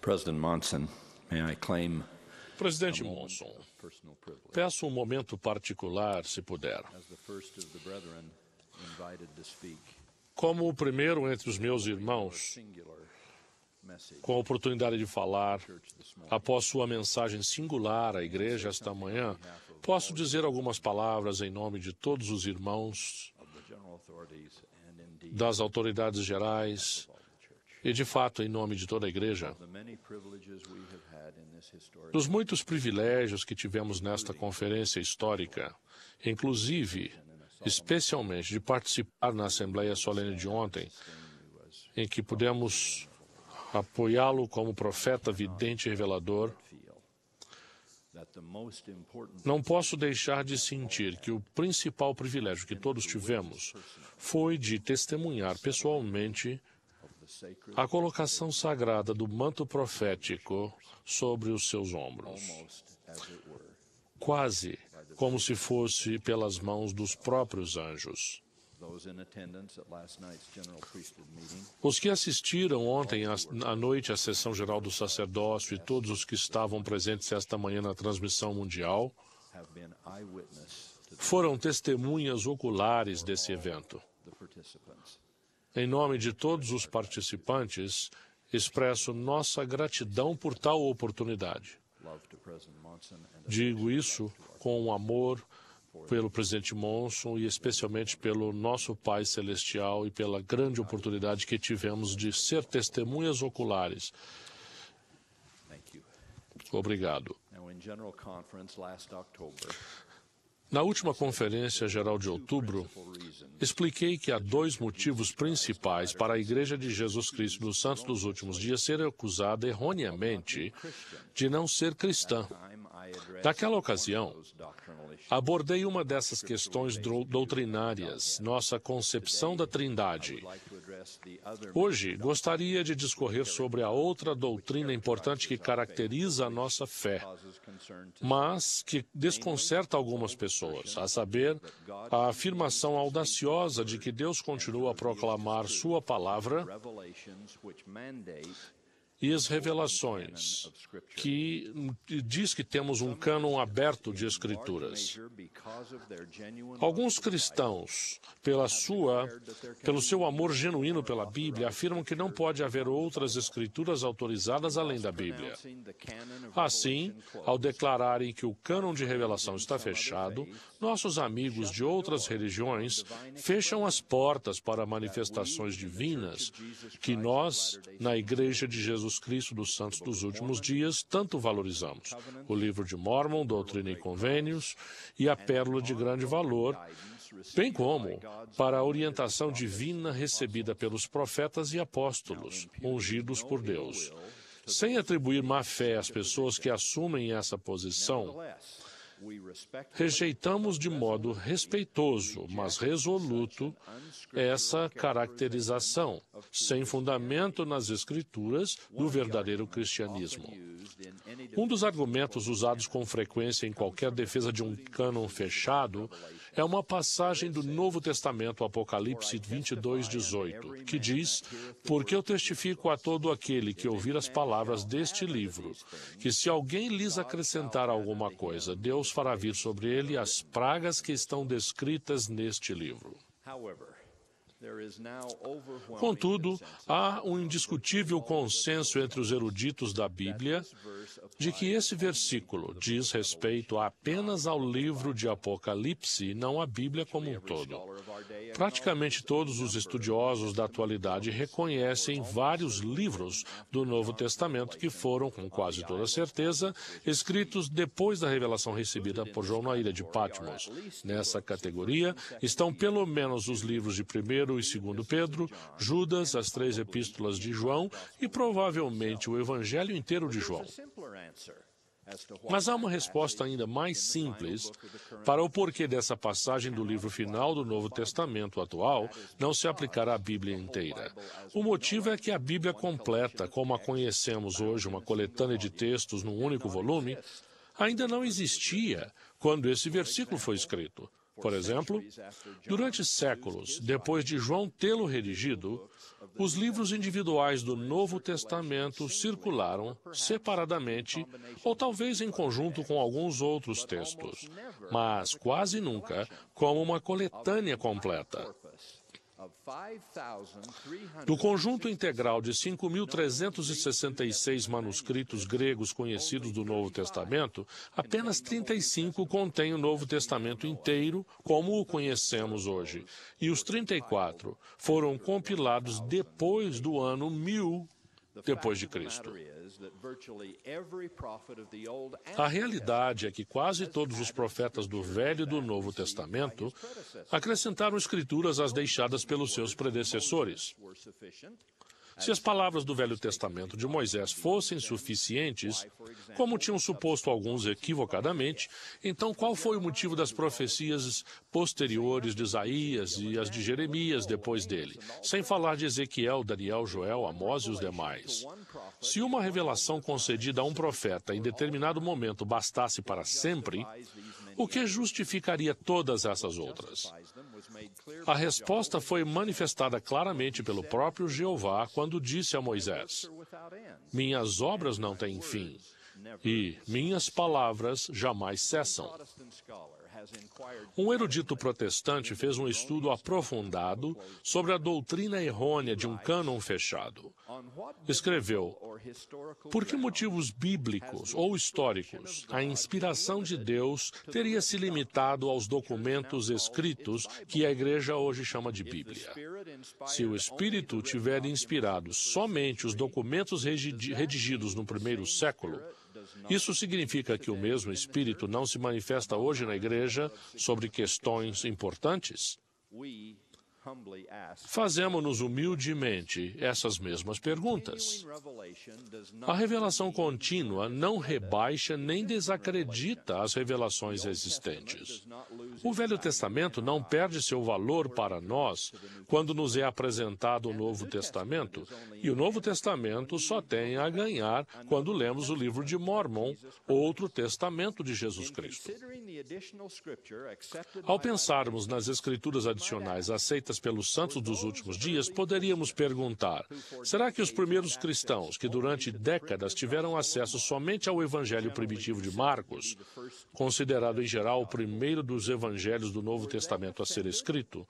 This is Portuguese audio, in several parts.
President Monson, may I claim Presidente Monson, personal privilege peço um momento particular, se puder. as the first of the brethren invited to speak Como o primeiro entre os meus irmãos, singular message com a oportunidade de falar, church this morning. após sua mensagem singular à igreja esta manhã, posso dizer algumas palavras em nome de todos os irmãos, Of the general authorities and indeed das autoridades gerais of all the church. e, de fato, em nome de toda a igreja. The many privileges we have had in this historic Dos muitos privilégios que tivemos nesta conferência histórica, inclusive, especialmente, de participar na Assembleia Solene de ontem, em que pudemos apoiá-lo como profeta vidente e revelador, feel that the most important não posso deixar de sentir que o principal privilégio que todos tivemos foi de testemunhar pessoalmente of the sacred a colocação sagrada do manto profético sobre os seus ombros, almost as it were quase como se fosse pelas mãos dos próprios anjos. those in attendance at last night's general priesthood meeting Os que assistiram ontem à noite à sessão geral do sacerdócio e todos os que estavam presentes esta manhã na transmissão mundial have been eyewitness to foram testemunhas oculares desse evento. the participants. Em nome de todos os participantes, expresso nossa gratidão por tal oportunidade. Love to President Monson and Digo isso com amor pelo presidente Monson e especialmente pelo nosso Pai Celestial e pela grande oportunidade que tivemos de ser testemunhas oculares. thank you. Obrigado. Now, in General Conference last October, Na última Conferência Geral de outubro, for reason expliquei que há dois motivos principais para a Igreja de Jesus Cristo dos Santos dos Últimos Dias ser acusada erroneamente de não ser cristã. time I addressed Naquela ocasião, those doctrinal issues. abordei uma dessas questões doutrinárias, nossa concepção da Trindade. I'd like to address the other Hoje, gostaria de discorrer sobre a outra doutrina importante que caracteriza a nossa fé, causes concern to mas que desconcerta algumas pessoas, a saber, a afirmação audaciosa de que Deus continua a proclamar sua palavra revelations which mandate e as revelações, que diz que temos um cânon aberto de escrituras. measure because of their genuine Alguns cristãos, pelo seu amor genuíno pela Bíblia, afirmam que não pode haver outras escrituras autorizadas além da Bíblia. pronouncing the canon of Assim, revelation ao closed. declararem que o cânon de revelação está fechado, nossos amigos de outras religiões fecham as portas para manifestações divinas que nós, na Igreja de Jesus Cristo dos Santos dos Últimos Dias, tanto valorizamos. O Livro de Mórmon, Doutrina e Convênios e a Pérola de Grande Valor, bem como para a orientação divina recebida pelos profetas e apóstolos, ungidos por Deus. Sem atribuir má fé às pessoas que assumem essa posição, Nevertheless, we respect rejeitamos de modo respeitoso, mas resoluto, essa caracterização, sem fundamento nas Escrituras, do verdadeiro cristianismo. used in any Um dos argumentos usados com frequência em qualquer defesa de um cânon fechado é uma passagem do Novo Testamento, Apocalipse 22:18, que diz: "Porque eu testifico a todo aquele que ouvir as palavras deste livro, que se alguém lhes acrescentar alguma coisa, Deus fará vir sobre ele as pragas que estão descritas neste livro." However, there is now overwhelming Contudo, consensus há um indiscutível consenso entre os eruditos da Bíblia de que esse versículo diz respeito apenas ao livro de Apocalipse e não à Bíblia como um todo. Praticamente todos os estudiosos da atualidade reconhecem vários livros do Novo Testamento que foram, com quase toda certeza, escritos depois da revelação recebida por João na ilha de Patmos. Nessa categoria estão pelo menos os livros de 1º e 2º Pedro, Judas, as 3 epístolas de João e provavelmente o Evangelho inteiro de João. Mas há uma resposta ainda mais simples para o porquê dessa passagem do livro final do Novo Testamento atual não se aplicar à Bíblia inteira. O motivo é que a Bíblia completa, como a conhecemos hoje, uma coletânea de textos num único volume, ainda não existia quando esse versículo foi escrito. Por exemplo, durante séculos, depois de João tê-lo redigido, os livros individuais do Novo Testamento circularam separadamente ou talvez em conjunto com alguns outros textos, mas quase nunca como uma coletânea completa. Do conjunto integral de 5.366 manuscritos gregos conhecidos do Novo Testamento, apenas 35 contêm o Novo Testamento inteiro, como o conhecemos hoje, e os 34 foram compilados depois do ano 1000 depois de Cristo. A realidade é que quase todos os profetas do Velho e do Novo Testamento acrescentaram escrituras às deixadas pelos seus predecessores. Se as palavras do Velho Testamento de Moisés fossem suficientes, como tinham suposto alguns equivocadamente, então qual foi o motivo das profecias posteriores de Isaías e as de Jeremias depois dele, sem falar de Ezequiel, Daniel, Joel, Amós e os demais? Se uma revelação concedida a um profeta em determinado momento bastasse para sempre, o que justificaria todas essas outras? A resposta foi manifestada claramente pelo próprio Jeová quando disse a Moisés: "Minhas obras não têm fim, e minhas palavras jamais cessam." Um erudito protestante fez um estudo aprofundado sobre a doutrina errônea de um cânon fechado. Escreveu: "Por que motivos bíblicos ou históricos a inspiração de Deus teria se limitado aos documentos escritos que a Igreja hoje chama de Bíblia? Se o Espírito tiver inspirado somente os documentos redigidos no primeiro século, isso significa que o mesmo Espírito não se manifesta hoje na Igreja sobre questões importantes?" Fazemos-nos humildemente essas mesmas perguntas. A revelação contínua não rebaixa nem desacredita as revelações existentes. O Velho Testamento não perde seu valor para nós quando nos é apresentado o Novo Testamento, e o Novo Testamento só tem a ganhar quando lemos o livro de Mórmon, outro testamento de Jesus Cristo. Ao pensarmos nas escrituras adicionais aceitas pelos santos dos últimos dias, poderíamos perguntar: será que os primeiros cristãos, que durante décadas tiveram acesso somente ao Evangelho primitivo de Marcos, considerado em geral o primeiro dos evangelhos do Novo Testamento a ser escrito,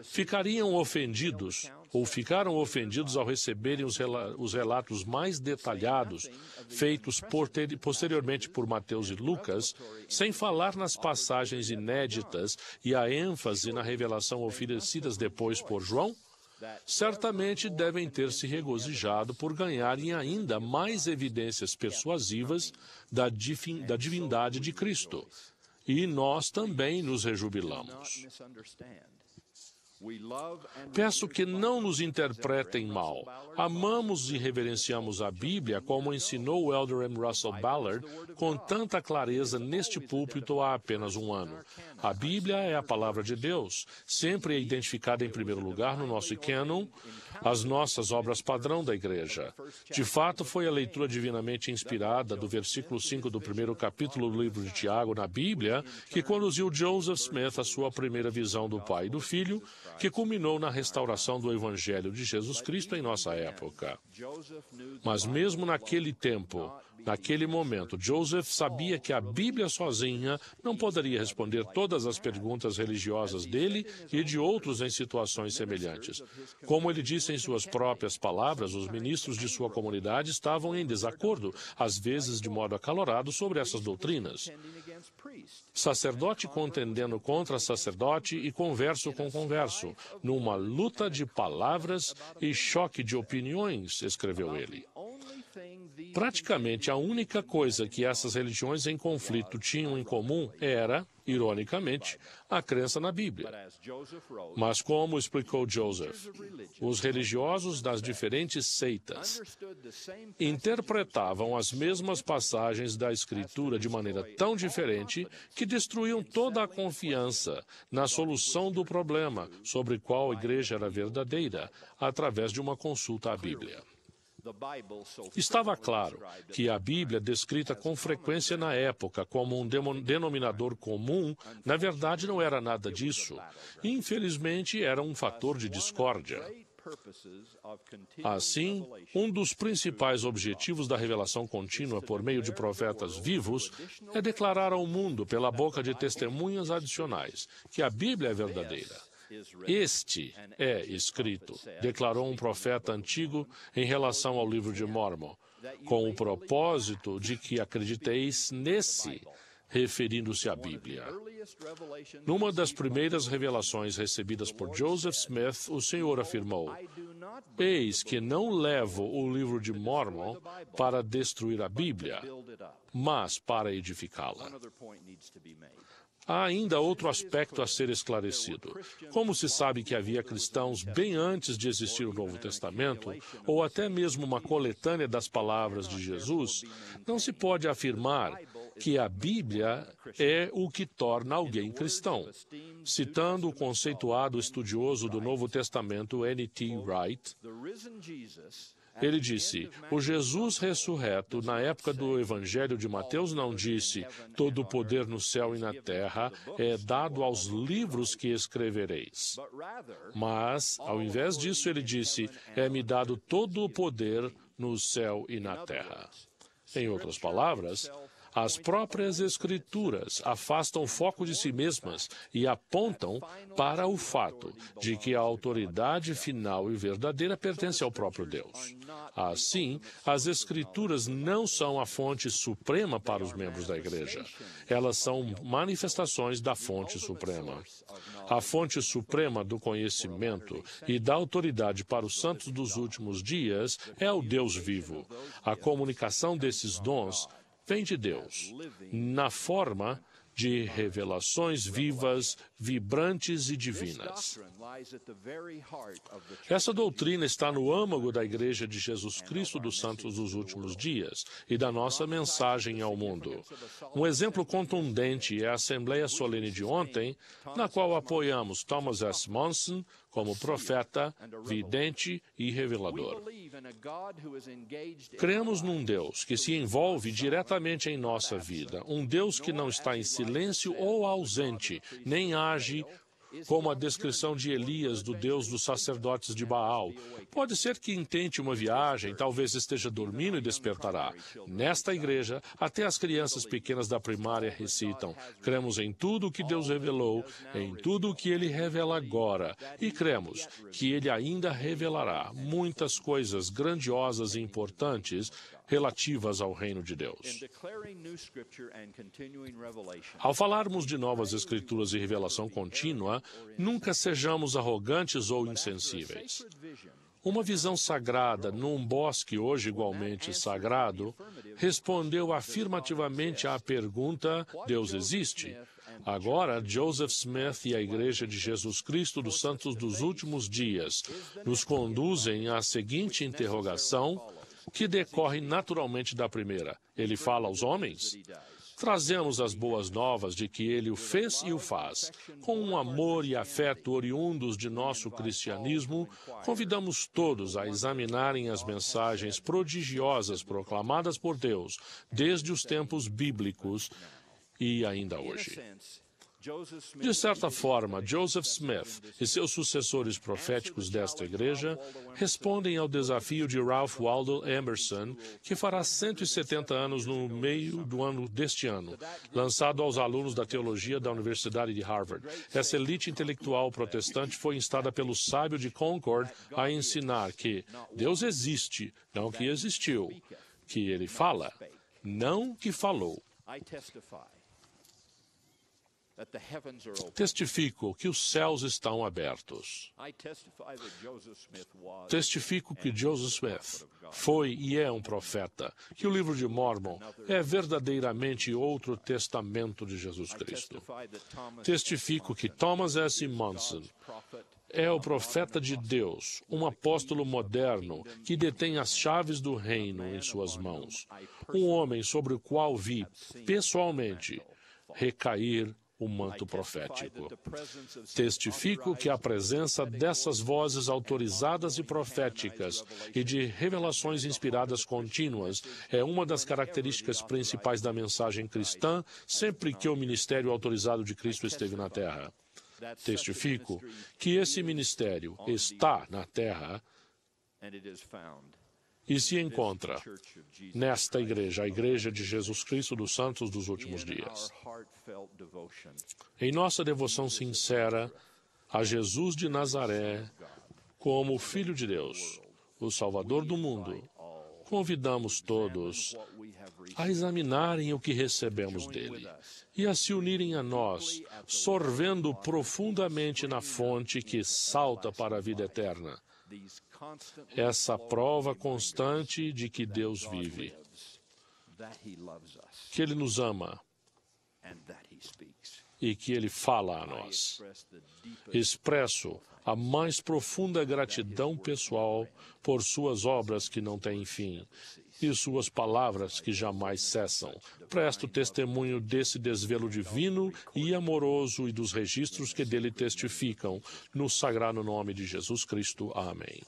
ficariam ofendidos ou ficaram ofendidos ao receberem os relatos mais detalhados feitos posteriormente por Mateus e Lucas, sem falar nas passagens inéditas e a ênfase na revelação oferecidas depois por João? Certamente devem ter se regozijado por ganharem ainda mais evidências persuasivas da divindade de Cristo. E nós também nos rejubilamos. Peço que não nos interpretem mal. Amamos e reverenciamos a Bíblia, como ensinou o Elder M. Russell Ballard com tanta clareza neste púlpito há apenas um ano. A Bíblia é a palavra de Deus, sempre identificada em primeiro lugar no nosso cânon, as nossas obras padrão da Igreja. De fato, foi a leitura divinamente inspirada do versículo 5 do primeiro capítulo do livro de Tiago na Bíblia que conduziu Joseph Smith à sua primeira visão do Pai e do Filho, que culminou na restauração do Evangelho de Jesus Cristo em nossa época. Mas mesmo naquele tempo, naquele momento, Joseph sabia que a Bíblia sozinha não poderia responder todas as perguntas religiosas dele e de outros em situações semelhantes. Como ele disse em suas próprias palavras, os ministros de sua comunidade estavam em desacordo, às vezes de modo acalorado, sobre essas doutrinas. Sacerdote contendendo contra sacerdote e converso com converso, numa luta de palavras e choque de opiniões, escreveu ele. Praticamente a única coisa que essas religiões em conflito tinham em comum era, ironicamente, a crença na Bíblia. Mas como explicou Joseph, os religiosos das diferentes seitas interpretavam as mesmas passagens da Escritura de maneira tão diferente que destruíam toda a confiança na solução do problema sobre qual a Igreja era verdadeira, através de uma consulta à Bíblia. Estava claro que a Bíblia, descrita com frequência na época como um denominador comum, na verdade não era nada disso. Infelizmente, era um fator de discórdia. Assim, um dos principais objetivos da revelação contínua por meio de profetas vivos é declarar ao mundo, pela boca de testemunhas adicionais, que a Bíblia é verdadeira. Este é escrito, declarou um profeta antigo em relação ao livro de Mórmon, com o propósito de que acrediteis nesse, referindo-se à Bíblia. Numa das primeiras revelações recebidas por Joseph Smith, o Senhor afirmou: "Eis que não levo o livro de Mórmon para destruir a Bíblia, mas para edificá-la." Há ainda outro aspecto a ser esclarecido. Como se sabe que havia cristãos bem antes de existir o Novo Testamento, ou até mesmo uma coletânea das palavras de Jesus, não se pode afirmar que a Bíblia é o que torna alguém cristão. Citando o conceituado estudioso do Novo Testamento, N.T. Wright, ele disse: "O Jesus ressurreto, na época do Evangelho de Mateus, não disse: 'Todo o poder no céu e na terra é dado aos livros que escrevereis.' Mas, ao invés disso, ele disse: 'É-me dado todo o poder no céu e na terra.'" Em outras palavras, as próprias Escrituras afastam o foco de si mesmas e apontam para o fato de que a autoridade final e verdadeira pertence ao próprio Deus. Assim, as Escrituras não são a fonte suprema para os membros da Igreja. Elas são manifestações da fonte suprema. A fonte suprema do conhecimento e da autoridade para os santos dos últimos dias é o Deus vivo. A comunicação desses dons vem de Deus, na forma de revelações vivas, vibrantes e divinas. Essa doutrina está no âmago da Igreja de Jesus Cristo dos Santos dos Últimos Dias e da nossa mensagem ao mundo. Um exemplo contundente é a Assembleia Solene de ontem, na qual apoiamos Thomas S. Monson como profeta, vidente e revelador. Cremos num Deus que se envolve diretamente em nossa vida, um Deus que não está em silêncio ou ausente, nem age como a descrição de Elias, do Deus dos sacerdotes de Baal. Pode ser que intente uma viagem, talvez esteja dormindo e despertará. Nesta igreja, até as crianças pequenas da primária recitam: "Cremos em tudo o que Deus revelou, em tudo o que Ele revela agora, e cremos que Ele ainda revelará muitas coisas grandiosas e importantes relativas ao reino de Deus." Ao falarmos de novas escrituras e revelação contínua, nunca sejamos arrogantes ou insensíveis. Uma visão sagrada num bosque hoje igualmente sagrado respondeu afirmativamente à pergunta: Deus existe? Agora, Joseph Smith e a Igreja de Jesus Cristo dos Santos dos Últimos Dias nos conduzem à seguinte interrogação, que decorre naturalmente da primeira: Ele fala aos homens? Trazemos as boas novas de que Ele o fez e o faz. Com um amor e afeto oriundos de nosso cristianismo, convidamos todos a examinarem as mensagens prodigiosas proclamadas por Deus desde os tempos bíblicos e ainda hoje. De certa forma, Joseph Smith e seus sucessores proféticos desta igreja respondem ao desafio de Ralph Waldo Emerson, que fará 170 anos no meio do ano deste ano, lançado aos alunos da teologia da Universidade de Harvard. Essa elite intelectual protestante foi instada pelo sábio de Concord a ensinar que Deus existe, não que existiu, que Ele fala, não que falou. Testifico que os céus estão abertos. Testifico que Joseph Smith foi e é um profeta, que o livro de Mórmon é verdadeiramente outro testamento de Jesus Cristo. Testifico que Thomas S. Monson é o profeta de Deus, um apóstolo moderno que detém as chaves do reino em suas mãos, um homem sobre o qual vi, pessoalmente, recair o manto profético. Testifico que a presença dessas vozes autorizadas e proféticas e de revelações inspiradas contínuas é uma das características principais da mensagem cristã sempre que o ministério autorizado de Cristo esteve na Terra. Testifico que esse ministério está na Terra e se encontra nesta igreja, a Igreja de Jesus Cristo dos Santos dos Últimos Dias. Em nossa devoção sincera a Jesus de Nazaré, como Filho de Deus, o Salvador do mundo, convidamos todos a examinarem o que recebemos dele e a se unirem a nós, sorvendo profundamente na fonte que salta para a vida eterna. Essa prova constante de que Deus vive, que Ele nos ama e que Ele fala a nós. Expresso a mais profunda gratidão pessoal por suas obras que não têm fim e suas palavras que jamais cessam. Presto testemunho desse desvelo divino e amoroso e dos registros que dele testificam, no sagrado nome de Jesus Cristo. Amém.